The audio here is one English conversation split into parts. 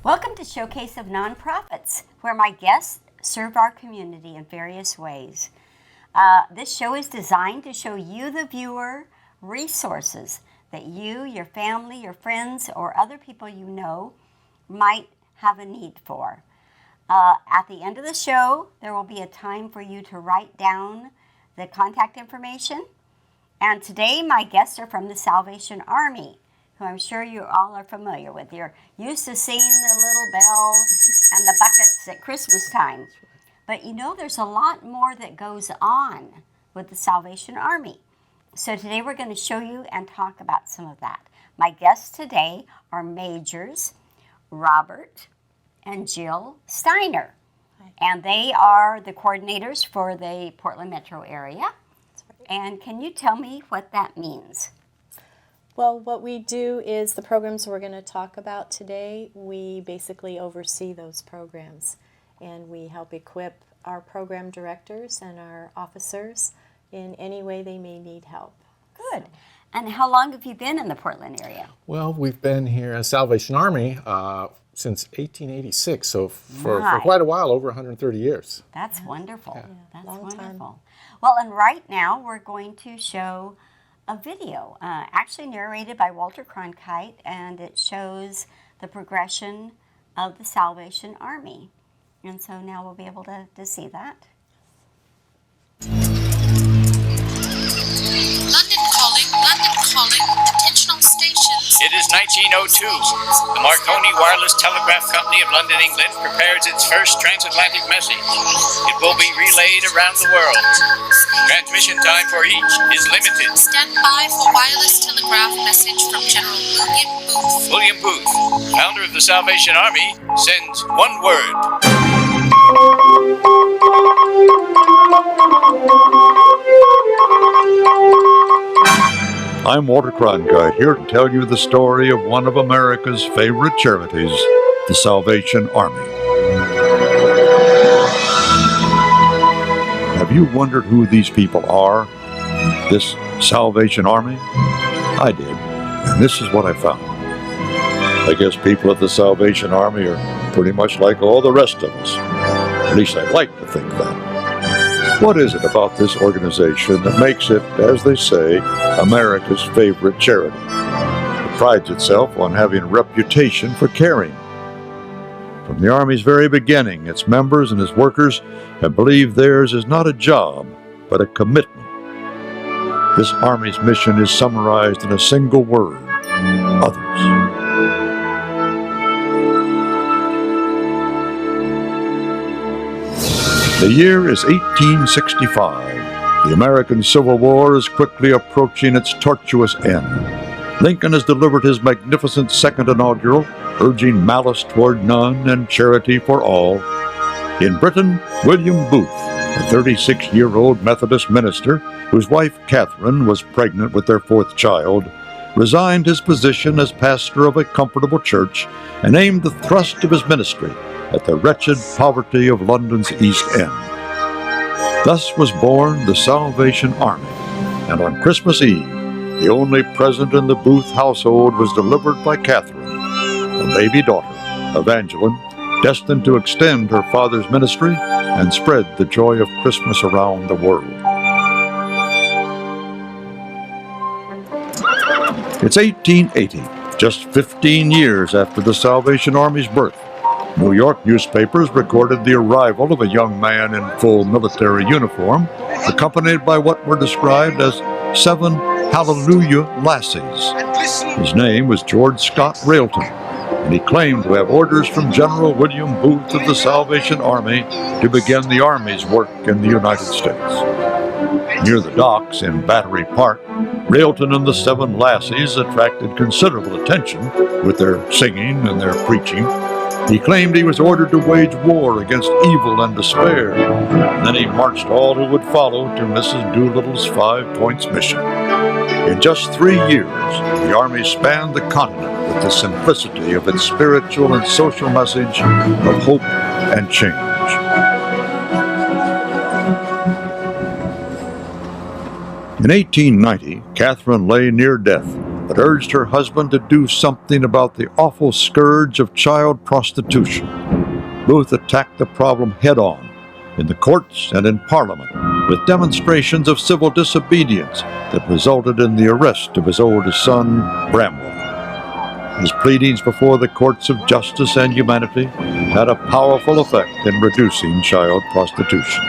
Welcome to Showcase of Nonprofits, where my guests serve our community in various ways. This show is designed to show you, the viewer, resources that you, your family, your friends, or other people you know might have a need for. At the end of the show, there will be a time for you to write down the contact information. And today, my guests are from the Salvation Army, who I'm sure you all are familiar with. You're used to seeing the little bell and the buckets at Christmas time. But you know, there's a lot more that goes on with the Salvation Army. So today we're going to show you and talk about some of that. My guests today are Majors Robert and Jill Steiner. Hi. And they are the coordinators for the Portland metro area. That's right. And can you tell me what that means? Well, what we do is the programs we're going to talk about today, we basically oversee those programs. And we help equip our program directors and our officers in any way they may need help. Good. And how long have you been in the Portland area? Well, we've been here at Salvation Army since 1886, so for quite a while, over 130 years. That's wonderful. Yeah, that's long wonderful. Time. Well, and right now we're going to show a video, actually narrated by Walter Cronkite, and it shows the progression of the Salvation Army. And so now we'll be able to see that. London calling, attention all stations. It is 1902. The Marconi Wireless Telegraph Company of London, England prepares its first transatlantic message. It will be relayed around the world. Transmission time for each is limited. Stand by for wireless telegraph message from General William Booth. William Booth, founder of the Salvation Army, sends one word. I'm Walter Cronkite, here to tell you the story of one of America's favorite charities, the Salvation Army. Have you wondered who these people are? This Salvation Army? I did, and this is what I found. I guess people at the Salvation Army are pretty much like all the rest of us. At least I'd like to think that. What is it about this organization that makes it, as they say, America's favorite charity? It prides itself on having a reputation for caring. From the Army's very beginning, its members and its workers have believed theirs is not a job, but a commitment. This Army's mission is summarized in a single word: others. The year is 1865. The American Civil War is quickly approaching its tortuous end. Lincoln has delivered his magnificent second inaugural, urging malice toward none and charity for all. In Britain, William Booth, a 36-year-old Methodist minister whose wife Catherine was pregnant with their fourth child, resigned his position as pastor of a comfortable church and aimed the thrust of his ministry at the wretched poverty of London's East End. Thus was born the Salvation Army, and on Christmas Eve, the only present in the Booth household was delivered by Catherine, a baby daughter, Evangeline, destined to extend her father's ministry and spread the joy of Christmas around the world. It's 1880, just 15 years after the Salvation Army's birth. New York newspapers recorded the arrival of a young man in full military uniform, accompanied by what were described as 7 Hallelujah lassies. His name was George Scott Railton, and he claimed to have orders from General William Booth of the Salvation Army to begin the Army's work in the United States. Near the docks in Battery Park, Railton and the 7 lassies attracted considerable attention with their singing and their preaching. He claimed he was ordered to wage war against evil and despair. Then he marched all who would follow to Mrs. Doolittle's 5 Points mission. In just 3 years, the Army spanned the continent with the simplicity of its spiritual and social message of hope and change. In 1890, Catherine lay near death but urged her husband to do something about the awful scourge of child prostitution. Booth attacked the problem head-on, in the courts and in Parliament, with demonstrations of civil disobedience that resulted in the arrest of his oldest son, Bramwell. His pleadings before the courts of justice and humanity had a powerful effect in reducing child prostitution.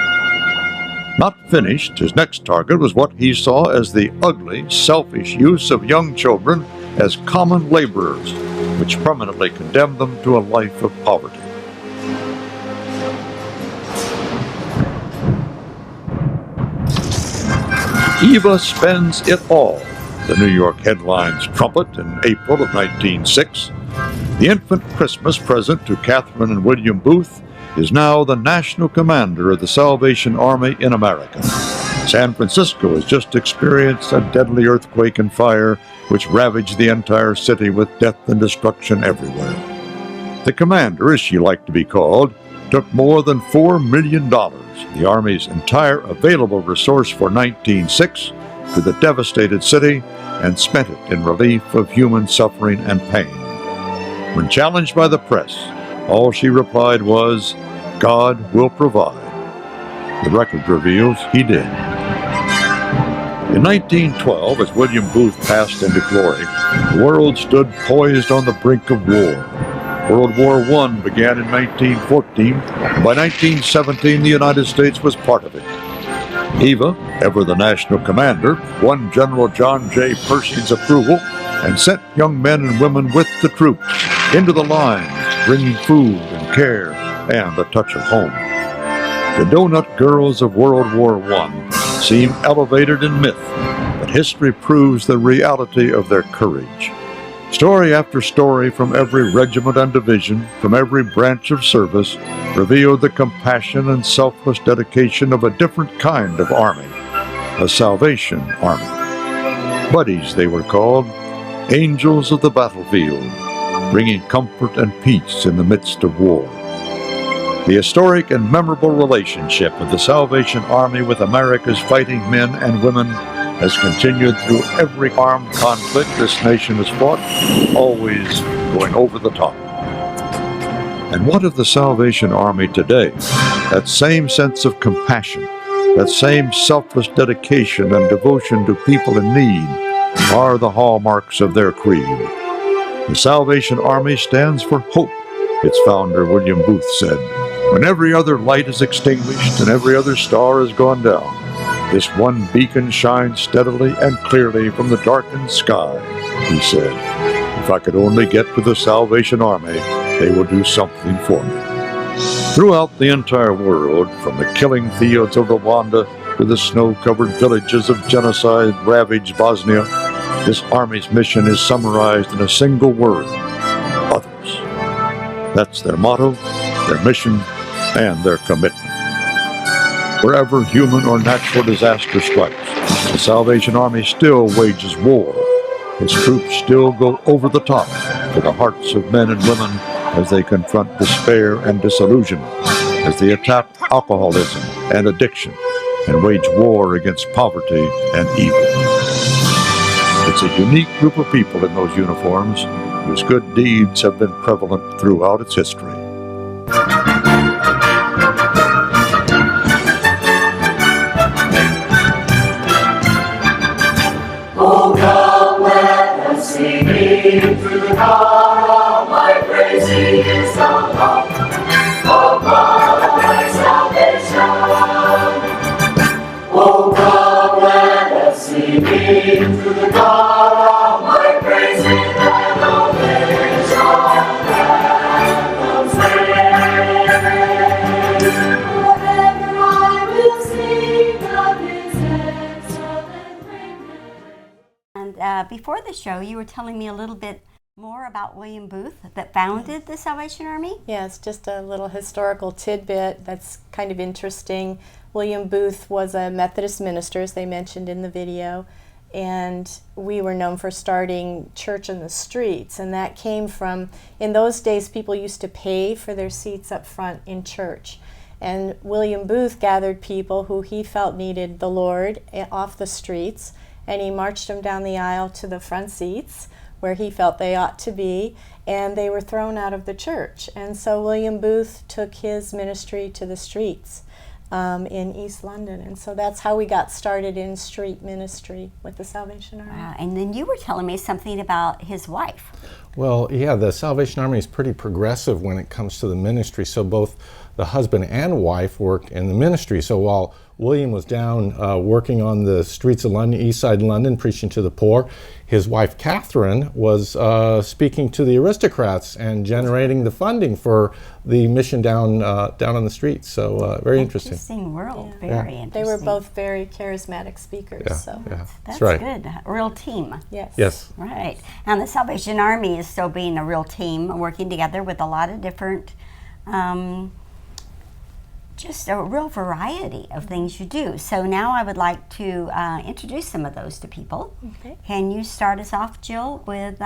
Not finished, his next target was what he saw as the ugly, selfish use of young children as common laborers, which permanently condemned them to a life of poverty. Eva spends it all, the New York headlines trumpet in April of 1906. The infant Christmas present to Catherine and William Booth is now the national commander of the Salvation Army in America. San Francisco has just experienced a deadly earthquake and fire which ravaged the entire city with death and destruction everywhere. The commander, as she liked to be called, took more than $4 million, the Army's entire available resource for 1906, to the devastated city and spent it in relief of human suffering and pain. When challenged by the press, all she replied was, "God will provide." The record reveals he did. In 1912, as William Booth passed into glory, the world stood poised on the brink of war. World War I began in 1914, and by 1917 the United States was part of it. Eva, ever the national commander, won General John J. Pershing's approval and sent young men and women with the troops into the lines, bringing food and care and a touch of home. The Donut Girls of World War I seem elevated in myth, but history proves the reality of their courage. Story after story from every regiment and division, from every branch of service, revealed the compassion and selfless dedication of a different kind of army, a Salvation Army. Buddies, they were called, angels of the battlefield, bringing comfort and peace in the midst of war. The historic and memorable relationship of the Salvation Army with America's fighting men and women has continued through every armed conflict this nation has fought, always going over the top. And what of the Salvation Army today? That same sense of compassion, that same selfless dedication and devotion to people in need are the hallmarks of their creed. The Salvation Army stands for hope, its founder William Booth said. When every other light is extinguished and every other star has gone down, this one beacon shines steadily and clearly from the darkened sky, he said. If I could only get to the Salvation Army, they will do something for me. Throughout the entire world, from the killing fields of Rwanda to the snow-covered villages of genocide-ravaged Bosnia, this Army's mission is summarized in a single word: others. That's their motto, their mission, and their commitment. Wherever human or natural disaster strikes, the Salvation Army still wages war. Its troops still go over the top for the hearts of men and women as they confront despair and disillusionment, as they attack alcoholism and addiction, and wage war against poverty and evil. It's a unique group of people in those uniforms whose good deeds have been prevalent throughout its history. Oh, come, let us sing through the God of my praise. He is the rock of my salvation. Oh, come, let us sing through the God of my praise. With adoration and praise. Forever I will sing of His excellent greatness. And before the show, you were telling me a little bit more about William Booth that founded the Salvation Army? Yes, just a little historical tidbit that's kind of interesting. William Booth was a Methodist minister, as they mentioned in the video, and we were known for starting church in the streets, and that came from, in those days, people used to pay for their seats up front in church. And William Booth gathered people who he felt needed the Lord off the streets, and he marched them down the aisle to the front seats where he felt they ought to be, and they were thrown out of the church. And so William Booth took his ministry to the streets in East London. And so that's how we got started in street ministry with the Salvation Army. Wow. And then you were telling me something about his wife. Well, yeah, the Salvation Army is pretty progressive when it comes to the ministry. So both the husband and wife worked in the ministry. So while William was down working on the streets of London, east side London, preaching to the poor, his wife Catherine was speaking to the aristocrats and generating the funding for the mission down on the streets. So very interesting. Interesting world. Yeah. Very interesting. They were both very charismatic speakers. Yeah, So yeah, That's right. good. A real team. yes. Yes. Right. And the Salvation Army is still being a real team, working together with a lot of different, just a real variety of things you do. So now I would like to introduce some of those to people. Okay. Can you start us off, Jill, with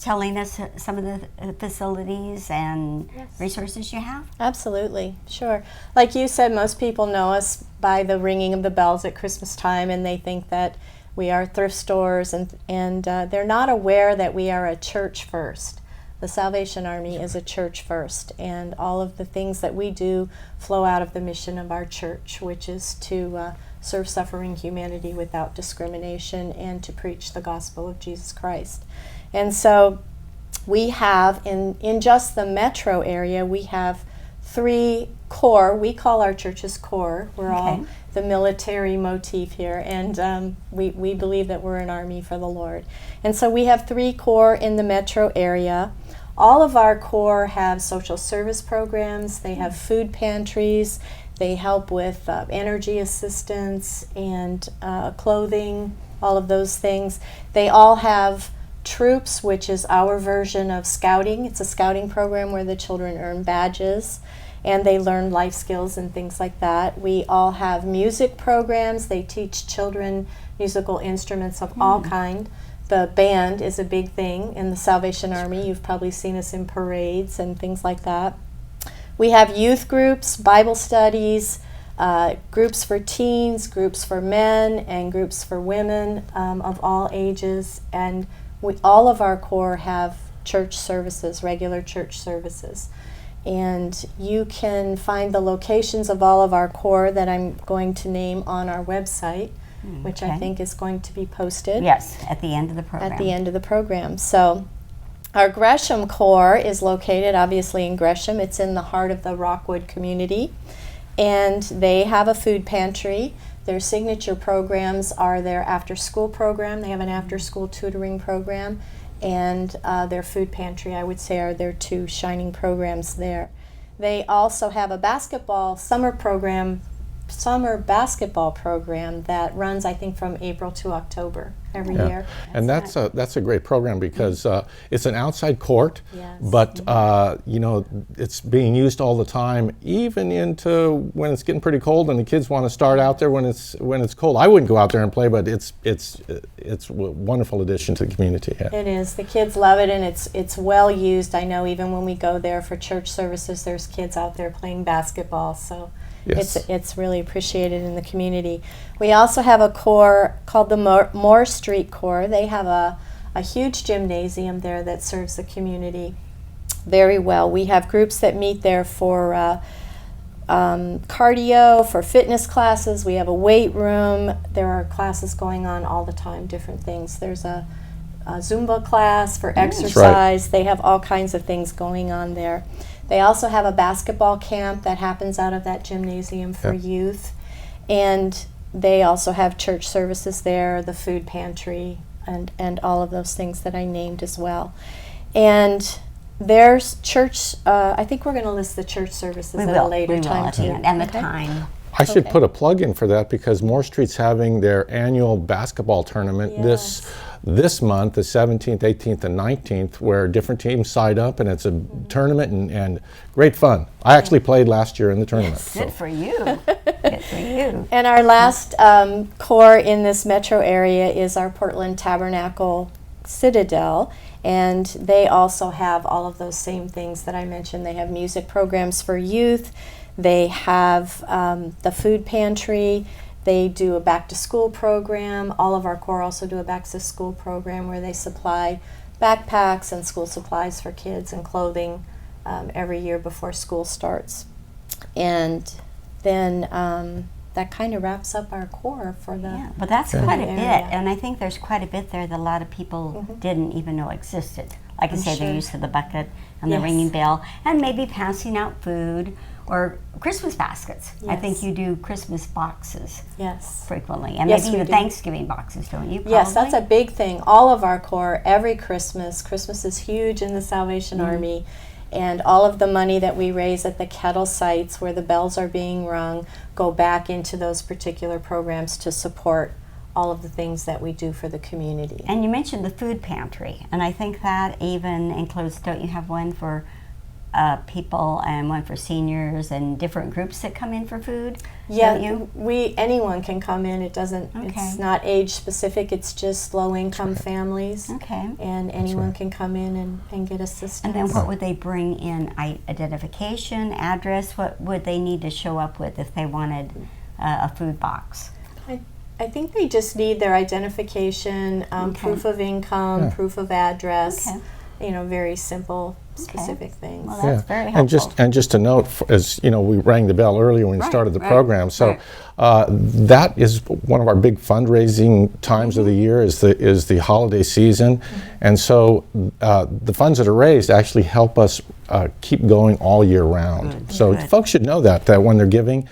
telling us some of the facilities and resources you have? Absolutely, sure. Like you said, most people know us by the ringing of the bells at Christmas time, and they think that we are thrift stores, and they're not aware that we are a church first. The Salvation Army is a church first, and all of the things that we do flow out of the mission of our church, which is to serve suffering humanity without discrimination and to preach the gospel of Jesus Christ. And so we have, in just the metro area, we have 3 core. We call our churches core. We're all the military motif here, and we believe that we're an army for the Lord. And so we have 3 core in the metro area. All of our core have social service programs. They have food pantries. They help with energy assistance and clothing, all of those things. They all have Troops, which is our version of scouting. It's a scouting program where the children earn badges and they learn life skills and things like that. We all have music programs. They teach children musical instruments of all kind. The band is a big thing in the Salvation Army. You've probably seen us in parades and things like that. We have youth groups, Bible studies, groups for teens, groups for men, and groups for women of all ages. And all of our core have church services, regular church services. And you can find the locations of all of our core that I'm going to name on our website, which I think is going to be posted. Yes, at the end of the program. At the end of the program. So our Gresham core is located obviously in Gresham. It's in the heart of the Rockwood community. And they have a food pantry. Their signature programs are their after-school program. They have an after-school tutoring program, and their food pantry, I would say, are their 2 shining programs there. They also have a summer basketball program that runs, I think, from April to October every year. And that's a great program because it's an outside court, but it's being used all the time, even into when it's getting pretty cold and the kids want to start out there when it's cold. I wouldn't go out there and play, but it's a wonderful addition to the community. Yeah. It is. The kids love it, and it's well used. I know even when we go there for church services, there's kids out there playing basketball. So. Yes. It's really appreciated in the community. We also have a core called the Moore Street Core. They have a huge gymnasium there that serves the community very well. We have groups that meet there for cardio, for fitness classes. We have a weight room. There are classes going on all the time, different things. There's a Zumba class for exercise. Right. They have all kinds of things going on there. They also have a basketball camp that happens out of that gymnasium for youth. And they also have church services there, the food pantry, and all of those things that I named as well. And there's church, I think we're going to list the church services at a later time too. And the time. I should put a plug in for that because Moore Street's having their annual basketball tournament this month, the 17th, 18th, and 19th, where different teams side up, and it's a tournament and great fun. I actually played last year in the tournament. Good for you. Good for you. And our last core in this metro area is our Portland Tabernacle Citadel, and they also have all of those same things that I mentioned. They have music programs for youth. They have the food pantry. They do a back-to-school program. All of our Corps also do a back-to-school program where they supply backpacks and school supplies for kids and clothing every year before school starts. And then that kind of wraps up our Corps for the Yeah, but that's quite a bit, area. and I think there's quite a bit there that a lot of people didn't even know existed. Like I I'm say, sure. the use of the bucket and the Yes. ringing bell, and maybe passing out food or Christmas baskets. I think Yes. you do Christmas boxes Yes. frequently, and Yes, maybe we even do. Thanksgiving boxes, don't you? Yes, that's a probably? big thing. All of our Corps, every Christmas is huge in the Salvation Army, and all of the money that we raise at the kettle sites where the bells are being rung go back into those particular programs to support all of the things that we do for the community. And you mentioned the food pantry, and I think that even includes, don't you have one for people and one for seniors and different groups that come in for food? Yeah, Don't you? anyone can come in. It doesn't. Okay. It's not age specific. It's just low income families, Okay. and anyone can come in and get assistance. And then what would they bring in? Identification, address? What would they need to show up with if they wanted a food box? I think they just need their identification, Okay. proof of income, Yeah. proof of address. Okay. Very simple, specific things. Well, that's very helpful. And just to note, as you know, we rang the bell earlier when we Right, started the right, program. So that is one of our big fundraising times of the year is the holiday season, and so the funds that are raised actually help us keep going all year round. Good, So good. folks should know that when they're giving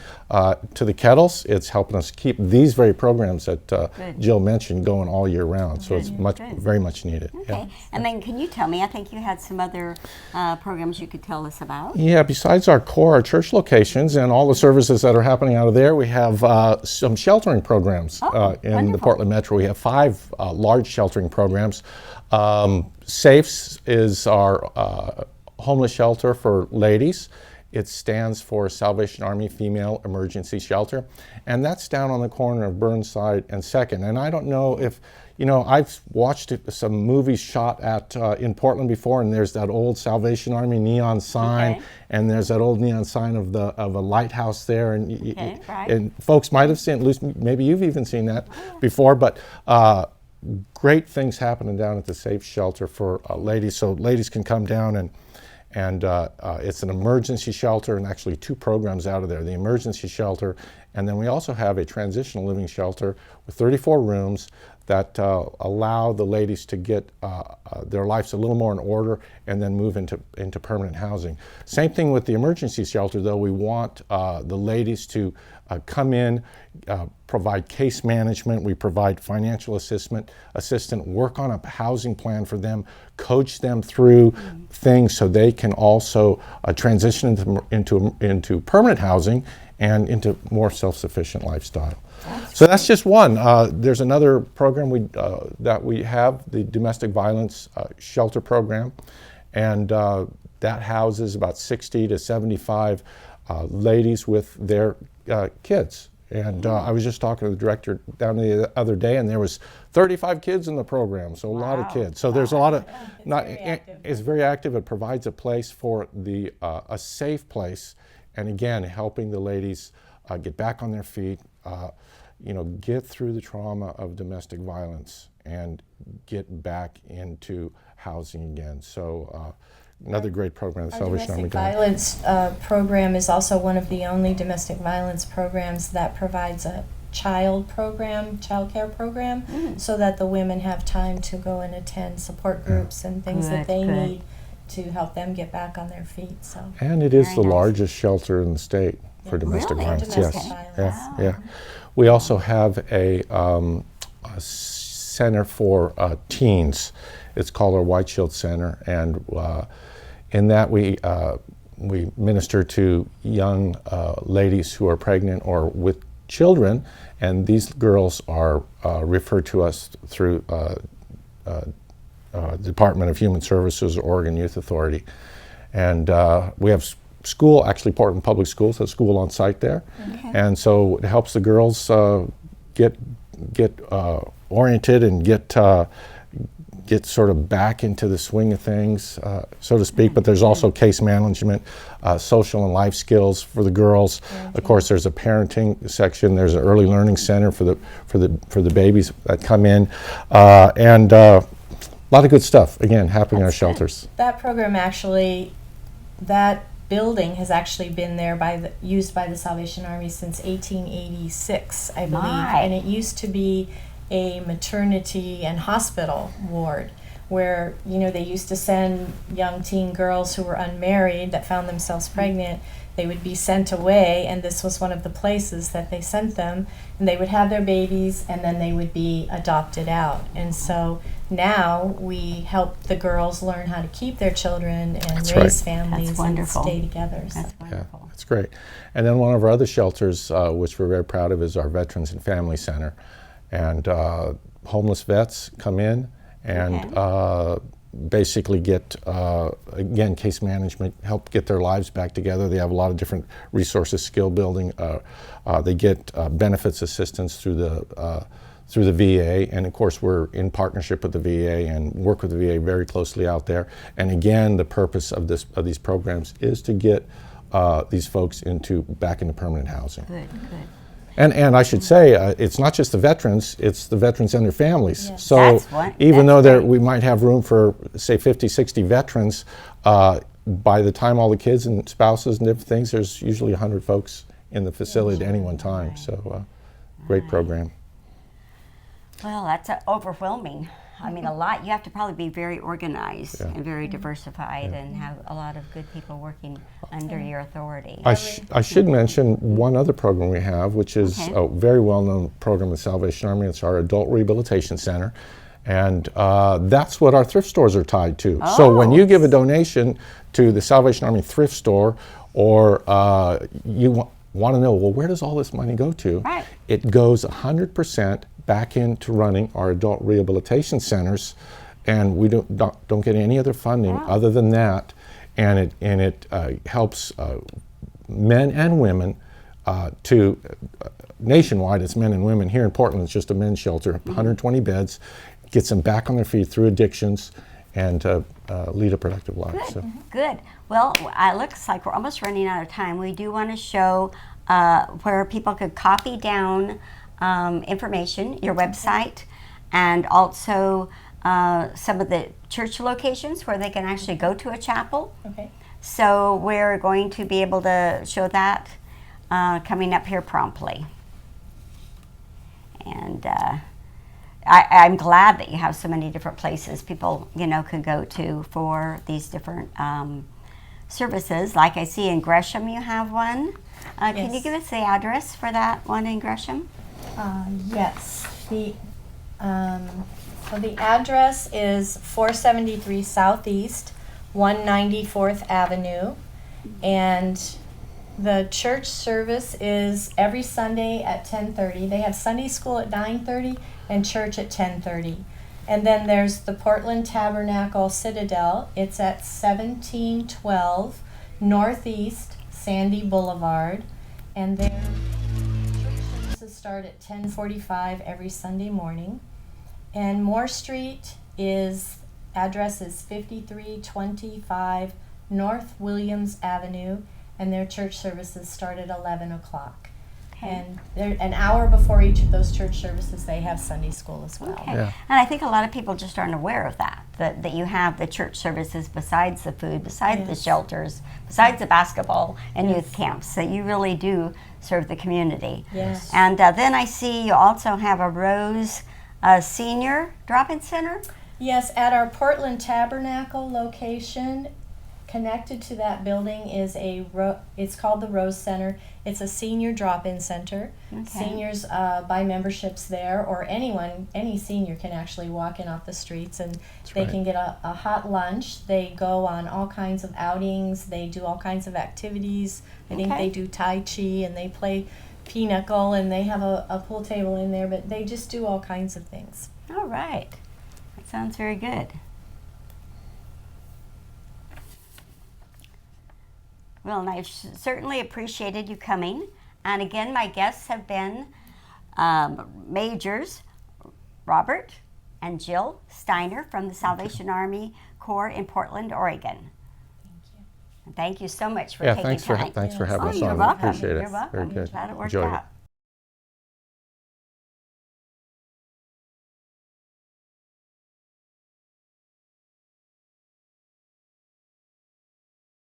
to the kettles, it's helping us keep these very programs that Jill mentioned going all year round. So it's very much needed. Okay. And then can you tell me, I think you had some other programs you could tell us about. Yeah, besides our core, our church locations, and all the services that are happening out of there, we have some sheltering programs in the wonderful. Portland Metro. We have 5 large sheltering programs. SAFES is our homeless shelter for ladies. It stands for Salvation Army Female Emergency Shelter, and that's down on the corner of Burnside and 2nd. And I don't know if, I've watched some movies shot at in Portland before, and there's that old Salvation Army neon sign, Okay. and there's that old neon sign of a lighthouse there, and Okay, right. and folks might have seen, Lucy, maybe you've even seen that before, but great things happening down at the Safe Shelter for ladies, so ladies can come down and it's an emergency shelter, and actually 2 programs out of there, the emergency shelter, and then we also have a transitional living shelter with 34 rooms that allow the ladies to get their lives a little more in order and then move into permanent housing. Same thing with the emergency shelter, though. We want the ladies to come in, provide case management, we provide financial assistant, work on a housing plan for them, coach them through things so they can also transition into permanent housing and into more self-sufficient lifestyle. That's just one. There's another program that we have, the domestic violence shelter program, and that houses about 60 to 75 ladies with their kids. And I was just talking to the director down the other day, and there was 35 kids in the program, so a lot of kids. So there's a lot of, it's very active. It provides a place for a safe place, and again, helping the ladies get back on their feet, get through the trauma of domestic violence and get back into housing again. So another great program, the Our Salvation Army. domestic violence program is also one of the only domestic violence programs that provides a child care program, so that the women have time to go and attend support groups and things that they need to help them get back on their feet. So. And it is Very the nice. largest shelter in the state for domestic Really? violence. Domestic Yes. violence. Yeah. We also have a center for teens. It's called our White Shield Center, and in that we minister to young ladies who are pregnant or with children, and these girls are referred to us through Department of Human Services or Oregon Youth Authority. And we have school, actually Portland Public Schools, a school on site there. And so it helps the girls get oriented and get get sort of back into the swing of things, so to speak. But there's also case management, social and life skills for the girls. Of course, there's a parenting section. There's an early learning center for the babies that come in, and a lot of good stuff. Again, happening in our shelters. That program actually, that building has actually been there used by the Salvation Army since 1886, I believe. And it used to be a maternity and hospital ward where, you know, they used to send young teen girls who were unmarried that found themselves pregnant. They would be sent away, and this was one of the places that they sent them, and they would have their babies, and then they would be adopted out. And so now we help the girls learn how to keep their children and raise families and stay together. That's wonderful. Yeah, that's great. And then one of our other shelters, which we're very proud of, is our Veterans and Family Center. And homeless vets come in and basically get, again, case management, help get their lives back together. They have a lot of different resources, skill building. They get benefits assistance through the VA, and of course we're in partnership with the VA and work with the VA very closely out there. And again, the purpose of these programs is to get these folks back into permanent housing. Good, good. And I should say, it's not just the veterans, it's the veterans and their families. Yes. So even though we might have room for, say, 50, 60 veterans, by the time all the kids and spouses and different things, there's usually 100 folks in the facility at any one time. Right. So great program. Well, that's overwhelming. I mean, a lot. You have to probably be very organized and very diversified and have a lot of good people working under your authority. I should mention one other program we have, which is a very well-known program in the Salvation Army. It's our Adult Rehabilitation Center. And that's what our thrift stores are tied to. Oh. So when you give a donation to the Salvation Army thrift store, or you want to know, well, where does all this money go to? Right. It goes 100% back into running our adult rehabilitation centers, and we don't get any other funding other than that, and it helps men and women to nationwide. It's men and women. Here in Portland, it's just a men's shelter, 120 beds, gets them back on their feet through addictions, and lead a productive life. Good. So. Good. Well, it looks like we're almost running out of time. We do want to show where people could copy down information, your website, and also some of the church locations where they can actually go to a chapel. Okay. So we're going to be able to show that coming up here promptly. And I'm glad that you have so many different places people, can go to for these different services. Like I see in Gresham you have one. Can you give us the address for that one in Gresham? Yes. The address is 473 Southeast 194th Avenue, and the church service is every Sunday at 10:30. They have Sunday school at 9:30 and church at 10:30. And then there's the Portland Tabernacle Citadel. It's at 1712 Northeast Sandy Boulevard, and their church services start at 10:45 every Sunday morning. And Moore Street address is 5325 North Williams Avenue, and their church services start at 11 o'clock. Okay. And they're an hour before each of those church services, they have Sunday school as well. Okay. Yeah. And I think a lot of people just aren't aware of that you have the church services besides the food, besides the shelters, besides the basketball and youth camps, that you really do serve the community. Yes. And then I see you also have a Rose Senior Drop-In Center. Yes, at our Portland Tabernacle location, connected to that building is it's called the Rose Center. It's a senior drop-in center. Okay. Seniors buy memberships there, or any senior can actually walk in off the streets, and they can get a hot lunch. They go on all kinds of outings. They do all kinds of activities. I think they do Tai Chi, and they play pinochle, and they have a pool table in there, but they just do all kinds of things. All right. That sounds very good. Well, and I've certainly appreciated you coming. And again, my guests have been Majors Robert and Jill Steiner from the Salvation Army Corps in Portland, Oregon. Thank you so much for taking time. Thanks for having us You're on. welcome. Appreciate it. You're welcome. Very good. Glad it worked Enjoyed out. it.